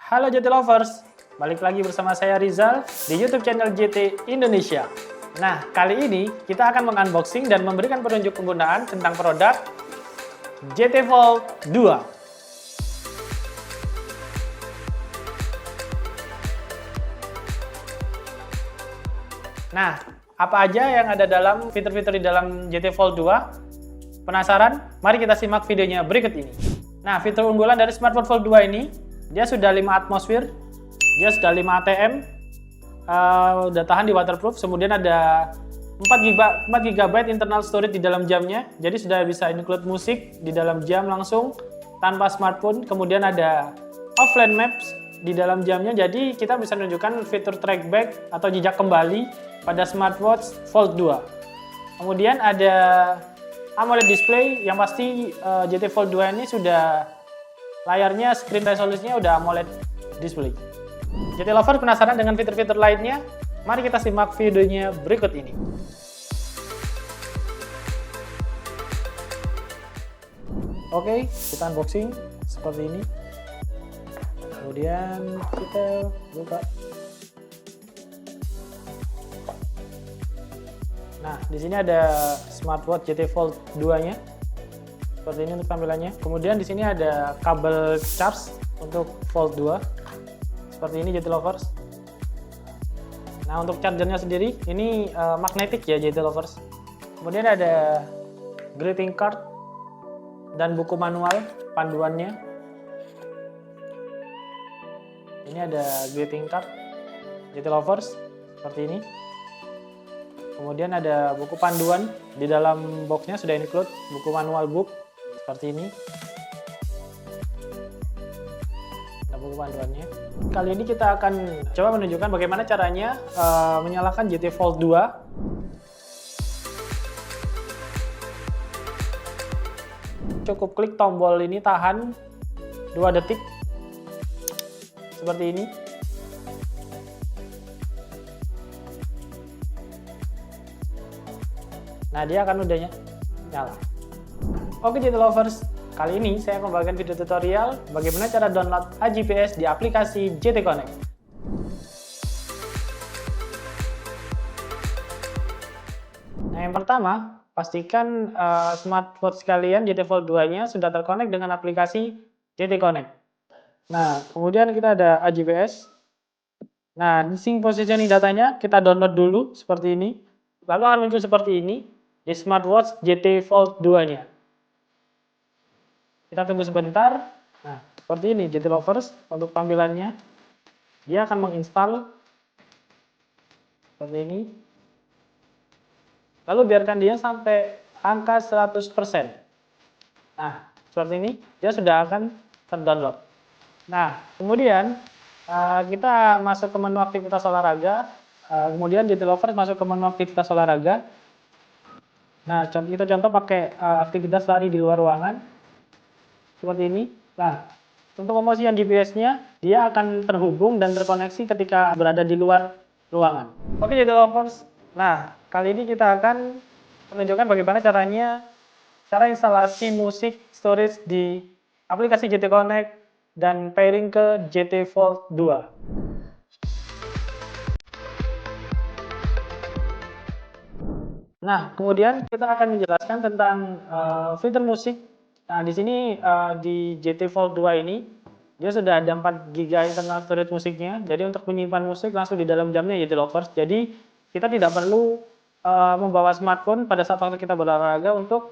Halo JT Lovers, balik lagi bersama saya Rizal di YouTube channel JT Indonesia. Nah, kali ini kita akan mengunboxing dan memberikan petunjuk penggunaan tentang produk JT Fold 2. Nah, apa aja yang ada dalam fitur-fitur di dalam JT Fold 2? Penasaran? Mari kita simak videonya berikut ini. Nah, fitur unggulan dari smartphone Fold 2 ini, dia sudah 5 atmosfer, dia sudah 5 ATM, udah tahan di waterproof, kemudian ada 4 GB internal storage di dalam jamnya, jadi sudah bisa include musik di dalam jam langsung tanpa smartphone. Kemudian ada offline maps di dalam jamnya, jadi kita bisa menunjukkan fitur trackback atau jejak kembali pada smartwatch Fold 2. Kemudian ada AMOLED display, yang pasti JT Fold 2 ini sudah layarnya, screen resolusinya udah AMOLED display. JT Lover penasaran dengan fitur-fitur lainnya? Mari kita simak videonya berikut ini. Oke, kita unboxing seperti ini. Kemudian kita buka. Nah, di sini ada smartwatch JT Fold 2-nya. Seperti ini untuk tampilannya. Kemudian di sini ada kabel charge untuk Fold 2. Seperti ini JT Lovers. Nah, untuk chargernya sendiri ini magnetic ya JT Lovers. Kemudian ada greeting card dan buku manual panduannya. Ini ada greeting card JT Lovers seperti ini. Kemudian ada buku panduan, di dalam boxnya sudah include buku manual book seperti ini. Ada buku panduannya. Kali ini kita akan coba menunjukkan bagaimana caranya menyalakan JT Fold 2. Cukup klik tombol ini, tahan 2 detik seperti ini. Nah, dia akan udah nyala. Oke JT Lovers, kali ini saya membagikan video tutorial bagaimana cara download AJPS di aplikasi JT Connect. Nah, yang pertama, pastikan smartwatch kalian JT Fold 2-nya sudah terkonek dengan aplikasi JT Connect. Nah, kemudian kita ada AJPS. Nah, di sync positioning datanya kita download dulu seperti ini. Lalu akan muncul seperti ini di smartwatch JT Fold 2-nya. Kita tunggu sebentar. Nah, seperti ini JT Lovers untuk tampilannya. Dia akan menginstal seperti ini. Lalu biarkan dia sampai angka 100%. Nah, seperti ini dia sudah akan terdownload. Nah, kemudian kita masuk ke menu aktivitas olahraga. Kemudian JT Lovers masuk ke menu aktivitas olahraga. Nah, kita contoh pakai aktivitas lari di luar ruangan. Seperti ini. Nah, untuk pemosisian GPS-nya, dia akan terhubung dan terkoneksi ketika berada di luar ruangan. Oke JT Lovers. Nah, kali ini kita akan menunjukkan bagaimana cara instalasi musik storage di aplikasi JT Connect dan pairing ke JT Fold 2. Nah, kemudian kita akan menjelaskan tentang fitur musik. Nah, di sini di JT Fold 2 ini dia sudah ada 4 GB internal storage musiknya. Jadi untuk menyimpan musik langsung di dalam jamnya JT Lovers. Jadi kita tidak perlu membawa smartphone pada saat waktu kita berolahraga untuk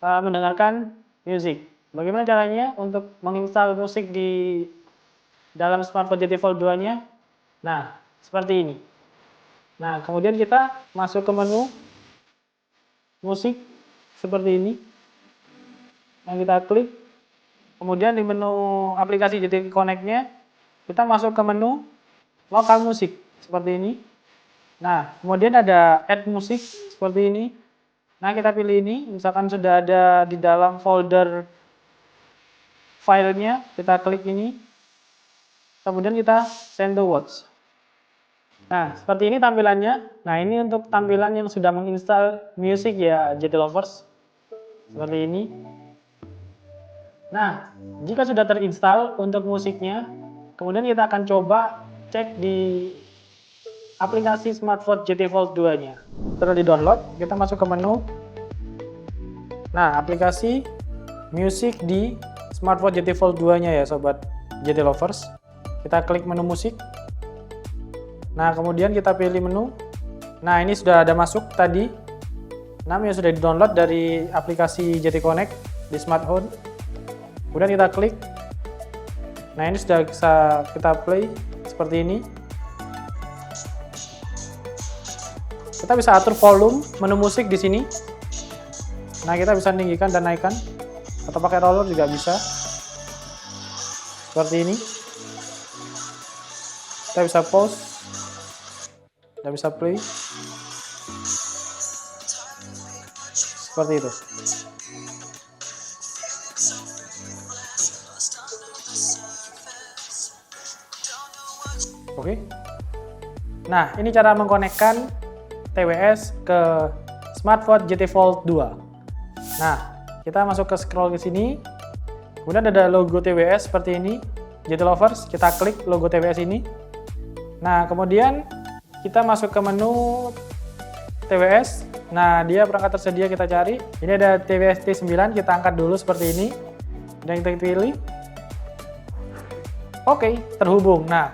mendengarkan musik. Bagaimana caranya untuk menginstal musik di dalam smartphone JT Fold 2-nya? Nah, seperti ini. Nah, kemudian kita masuk ke menu musik seperti ini. Nah, kita klik. Kemudian di menu aplikasi JT Connect-nya kita masuk ke menu lokal musik seperti ini. Nah, kemudian ada add musik seperti ini. Nah, kita pilih ini, misalkan sudah ada di dalam folder filenya, kita klik ini. Kemudian kita send to watch. Nah, seperti ini tampilannya. Nah, ini untuk tampilan yang sudah menginstal musik ya JT Lovers. Seperti ini. Nah, jika sudah terinstall untuk musiknya, kemudian kita akan coba cek di aplikasi smartphone GT Fold 2-nya. Setelah di-download, kita masuk ke menu. Nah, aplikasi music di smartphone GT Fold 2-nya ya sobat GT Lovers. Kita klik menu musik. Nah, kemudian kita pilih menu. Nah, ini sudah ada masuk tadi. Namanya sudah di-download dari aplikasi GT Connect di smartphone. Kemudian kita klik. Nah, ini sudah bisa kita play seperti ini. Kita bisa atur volume menu musik di sini. Nah, kita bisa tinggikan dan naikkan atau pakai roller juga bisa. Seperti ini. Kita bisa pause. Kita bisa play. Seperti itu. Oke. Nah, ini cara mengkonekkan TWS ke smartphone GT Fold 2. Nah, kita masuk ke scroll ke sini. Kemudian ada logo TWS seperti ini. GT Lovers, kita klik logo TWS ini. Nah, kemudian kita masuk ke menu TWS. Nah, dia perangkat tersedia kita cari. Ini ada TWS T9, kita angkat dulu seperti ini. Dan kita pilih. Oke, terhubung. Nah,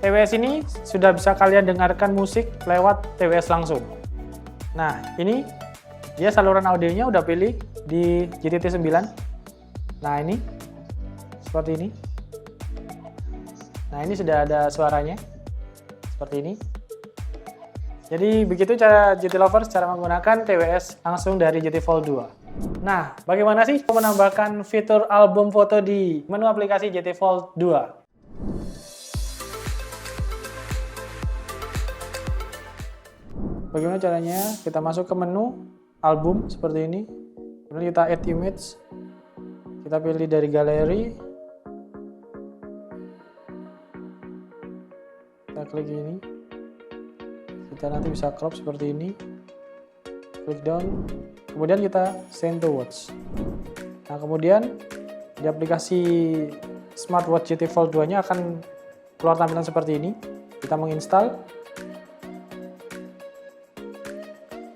TWS ini sudah bisa kalian dengarkan musik lewat TWS langsung. Nah, ini dia saluran audionya udah pilih di GT T9. Nah, ini seperti ini. Nah, ini sudah ada suaranya seperti ini. Jadi begitu cara GT Lovers cara menggunakan TWS langsung dari GT Fold 2. Nah, bagaimana sih menambahkan fitur album foto di menu aplikasi GT Fold 2? Bagaimana caranya? Kita masuk ke menu album seperti ini. Kemudian kita add image. Kita pilih dari galeri. Kita klik ini. Kita nanti bisa crop seperti ini. Klik down. Kemudian kita send to watch. Nah, kemudian di aplikasi smartwatch GT Fold 2-nya akan keluar tampilan seperti ini. Kita menginstal.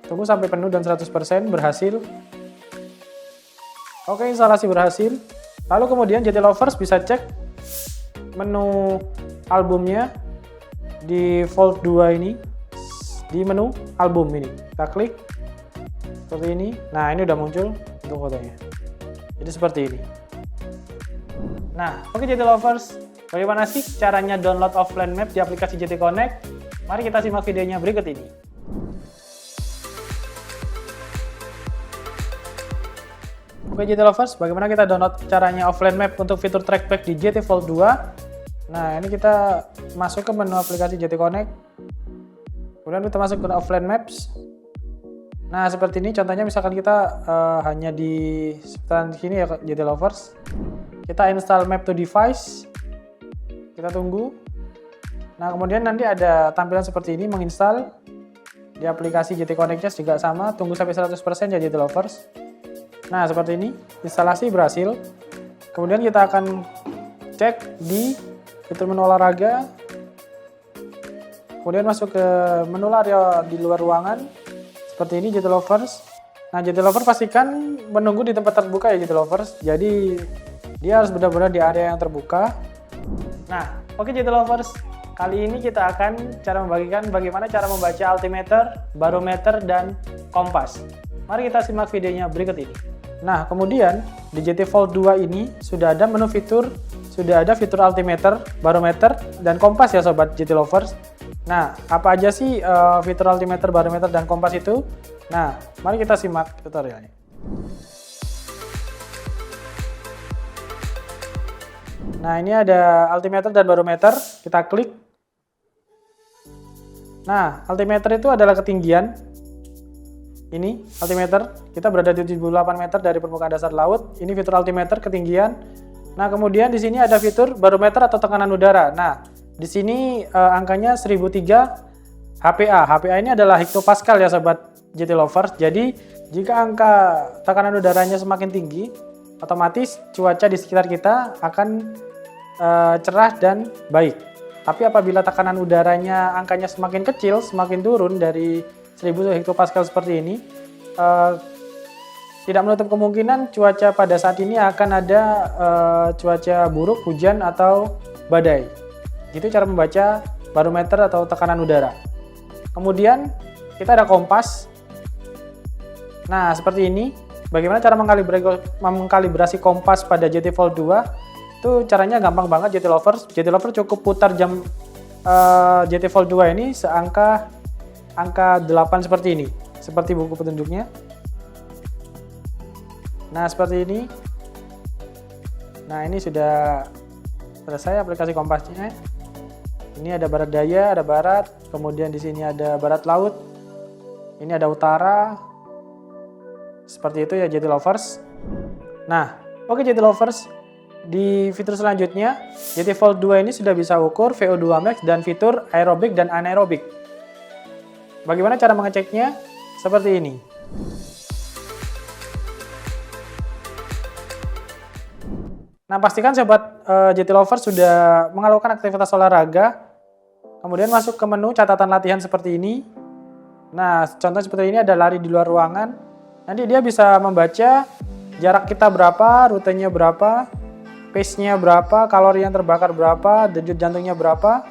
Tunggu sampai penuh dan 100% berhasil. Oke, instalasi berhasil. Lalu kemudian GT Lovers bisa cek menu albumnya di Fold 2 ini. Di menu album ini. Kita klik seperti ini. Nah, ini udah muncul untuk fotonya. Jadi seperti ini. Nah, oke GT Lovers. Bagaimana sih caranya download offline map di aplikasi GT Connect? Mari kita simak videonya berikut ini. Oke GT Lovers, bagaimana kita download caranya offline map untuk fitur trackback di GT Fold 2? Nah, ini kita masuk ke menu aplikasi GT Connect. Kemudian kita masuk ke offline maps. Nah, seperti ini contohnya misalkan kita hanya di sekitaran sini ya GT Lovers. Kita install map to device. Kita tunggu. Nah, kemudian nanti ada tampilan seperti ini menginstal. Di aplikasi GT Connect-nya juga sama, tunggu sampai 100% ya GT Lovers. Nah, seperti ini, instalasi berhasil. Kemudian kita akan cek di fitur menu olahraga. Kemudian masuk ke menu area di luar ruangan. Seperti ini GT Lovers. Nah, GT Lovers pastikan menunggu di tempat terbuka ya GT Lovers. Jadi, dia harus benar-benar di area yang terbuka. Nah, oke GT Lovers. Kali ini kita akan membagikan bagaimana cara membaca altimeter, barometer, dan kompas. Mari kita simak videonya berikut ini. Nah, kemudian di GT Fold 2 ini sudah ada menu fitur, sudah ada fitur altimeter, barometer, dan kompas ya sobat GT Lovers. Nah, apa aja sih fitur altimeter, barometer, dan kompas itu? Nah, mari kita simak tutorialnya. Nah, ini ada altimeter dan barometer, kita klik. Nah, altimeter itu adalah ketinggian. Ini altimeter, kita berada di 78 meter dari permukaan dasar laut. Ini fitur altimeter ketinggian. Nah, kemudian di sini ada fitur barometer atau tekanan udara. Nah, di sini angkanya 1003 HPA. HPA ini adalah hektopascal ya sobat GT Lovers. Jadi, jika angka tekanan udaranya semakin tinggi, otomatis cuaca di sekitar kita akan cerah dan baik. Tapi apabila tekanan udaranya angkanya semakin kecil, semakin turun dari 1000 hektopascal seperti ini, tidak menutup kemungkinan cuaca pada saat ini akan ada cuaca buruk, hujan atau badai. Itu cara membaca barometer atau tekanan udara. Kemudian kita ada kompas. Nah, seperti ini. Bagaimana cara mengkalibrasi kompas pada JT Volt 2? Itu caranya gampang banget JT Lovers. JT Lovers cukup putar jam JT Volt 2 ini angka 8 seperti ini. Seperti buku petunjuknya. Nah, seperti ini. Nah, ini sudah selesai aplikasi kompasnya. Ini ada barat daya, ada barat, kemudian di sini ada barat laut. Ini ada utara. Seperti itu ya JT Lovers. Nah, oke JT Lovers. Di fitur selanjutnya, JT Volt 2 ini sudah bisa ukur VO2 max dan fitur aerobik dan anaerobik. Bagaimana cara mengeceknya? Seperti ini. Nah, pastikan sobat JT Lovers sudah melakukan aktivitas olahraga, kemudian masuk ke menu catatan latihan seperti ini. Nah, contoh seperti ini ada lari di luar ruangan. Nanti dia bisa membaca jarak kita berapa, rutenya berapa, pace-nya berapa, kalori yang terbakar berapa, denyut jantungnya berapa.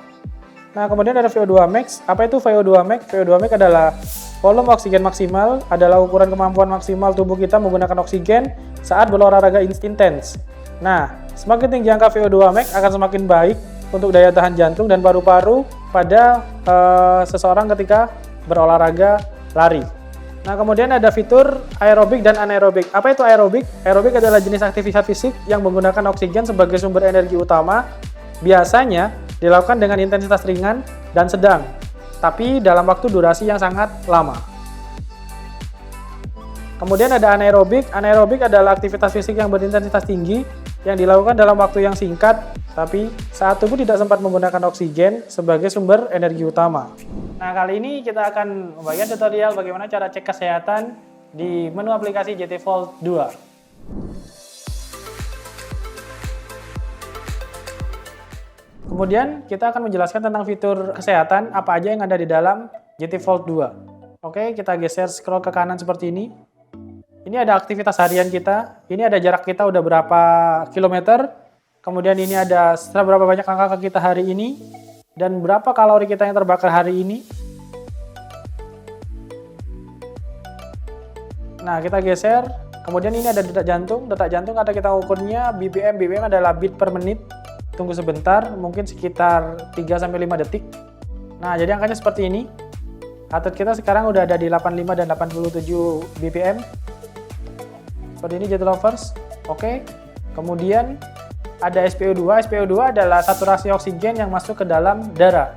Nah, kemudian ada VO2 max. Apa itu VO2 max? VO2 max adalah volume oksigen maksimal, adalah ukuran kemampuan maksimal tubuh kita menggunakan oksigen saat berolahraga intens. Nah, semakin tinggi angka VO2 max akan semakin baik untuk daya tahan jantung dan paru-paru pada seseorang ketika berolahraga lari. Nah, kemudian ada fitur aerobik dan anaerobik. Apa itu aerobik? Aerobik adalah jenis aktivitas fisik yang menggunakan oksigen sebagai sumber energi utama. Biasanya dilakukan dengan intensitas ringan dan sedang, tapi dalam waktu durasi yang sangat lama. Kemudian ada anaerobik. Anaerobik adalah aktivitas fisik yang berintensitas tinggi yang dilakukan dalam waktu yang singkat, tapi saat tubuh tidak sempat menggunakan oksigen sebagai sumber energi utama. Nah, kali ini kita akan membagikan tutorial bagaimana cara cek kesehatan di menu aplikasi JT Volt 2. Kemudian kita akan menjelaskan tentang fitur kesehatan apa aja yang ada di dalam JT Volt 2. Oke, kita geser scroll ke kanan seperti ini. Ini ada aktivitas harian kita, ini ada jarak kita udah berapa kilometer, kemudian ini ada berapa banyak langkah kita hari ini, dan berapa kalori kita yang terbakar hari ini. Nah, kita geser, kemudian ini ada detak jantung ada kita ukurnya BPM. BPM adalah beat per menit, tunggu sebentar, mungkin sekitar 3-5 detik. Nah, jadi angkanya seperti ini. Heart kita sekarang udah ada di 85 dan 87 BPM. Seperti ini JT Lovers. Oke. Kemudian ada SpO2. SpO2 adalah saturasi oksigen yang masuk ke dalam darah.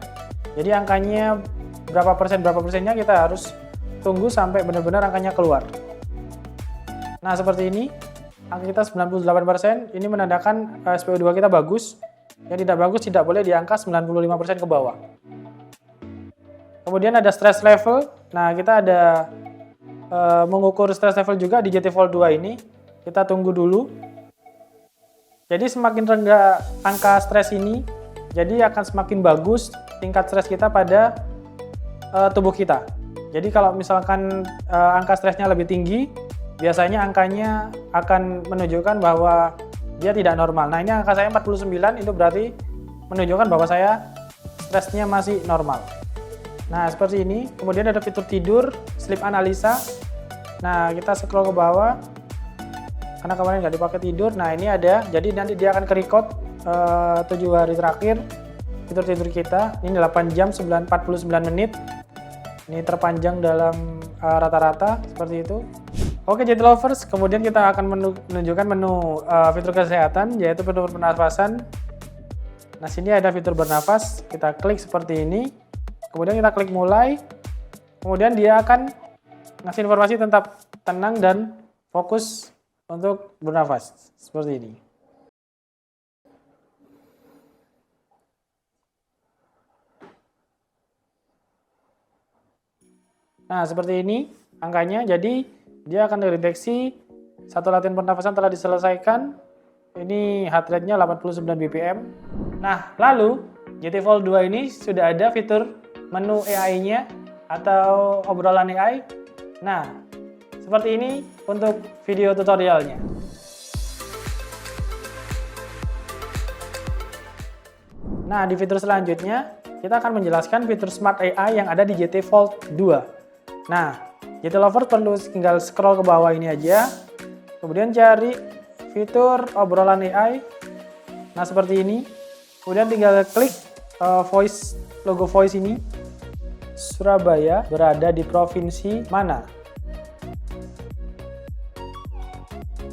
Jadi angkanya berapa persennya kita harus tunggu sampai benar-benar angkanya keluar. Nah, seperti ini. Angka kita 98%. Ini menandakan SpO2 kita bagus. Yang tidak bagus tidak boleh di angka 95% ke bawah. Kemudian ada stress level. Nah, kita ada mengukur stress level juga di JT Volt 2 ini. Kita tunggu dulu. Jadi semakin rendah angka stres ini, jadi akan semakin bagus tingkat stres kita pada tubuh kita. Jadi kalau misalkan angka stresnya lebih tinggi, biasanya angkanya akan menunjukkan bahwa dia tidak normal. Nah, ini angka saya 49, itu berarti menunjukkan bahwa saya stresnya masih normal. Nah, seperti ini. Kemudian ada fitur tidur, sleep analisa. Nah, kita scroll ke bawah. Karena kemarin nggak dipakai tidur. Nah, ini ada. Jadi nanti dia akan ke-record 7 hari terakhir fitur tidur kita. Ini 8 jam 49 menit. Ini terpanjang dalam rata-rata seperti itu. Oke, JT Lovers. Kemudian kita akan menunjukkan menu fitur kesehatan, yaitu fitur pernafasan. Nah, sini ada fitur bernafas. Kita klik seperti ini. Kemudian kita klik mulai. Kemudian dia akan ngasih informasi tentang tenang dan fokus untuk bernafas seperti ini. Nah, seperti ini angkanya. Jadi dia akan terdeteksi satu latihan pernafasan telah diselesaikan. Ini heart rate-nya 89 bpm. Nah, lalu GT Fold 2 ini sudah ada fitur menu AI-nya atau obrolan AI. Nah, seperti ini untuk video tutorialnya. Nah, di fitur selanjutnya, kita akan menjelaskan fitur Smart AI yang ada di GT Fold 2. Nah, GT Lovers perlu tinggal scroll ke bawah ini aja, kemudian cari fitur obrolan AI. Nah, seperti ini. Kemudian tinggal klik logo voice ini. Surabaya berada di provinsi mana?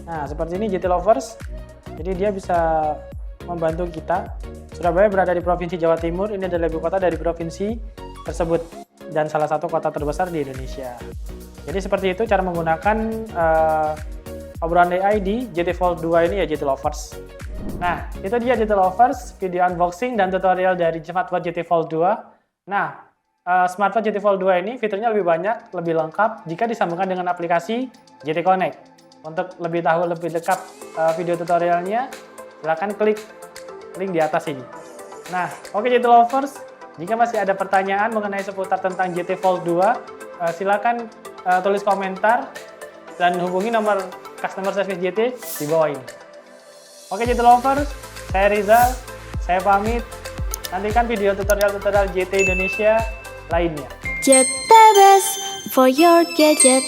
Nah, seperti ini GT Lovers. Jadi dia bisa membantu kita. Surabaya berada di provinsi Jawa Timur. Ini adalah ibu kota dari provinsi tersebut dan salah satu kota terbesar di Indonesia. Jadi seperti itu cara menggunakan obrolan AI di GT Fold 2 ini ya GT Lovers. Nah, itu dia GT Lovers, video unboxing dan tutorial dari smartwatch GT Fold 2. Nah, smartwatch GT Fold 2 ini fiturnya lebih banyak, lebih lengkap jika disambungkan dengan aplikasi GT Connect. Untuk lebih tahu lebih dekat video tutorialnya, silakan klik link di atas ini. Nah, oke GT Lovers, jika masih ada pertanyaan mengenai seputar tentang GT Fold 2, silakan tulis komentar dan hubungi nomor customer service GT di bawah ini. Oke GT Lovers, saya Rizal, saya pamit. Nantikan video tutorial-tutorial GT Indonesia lainnya. GT Best for your gadget.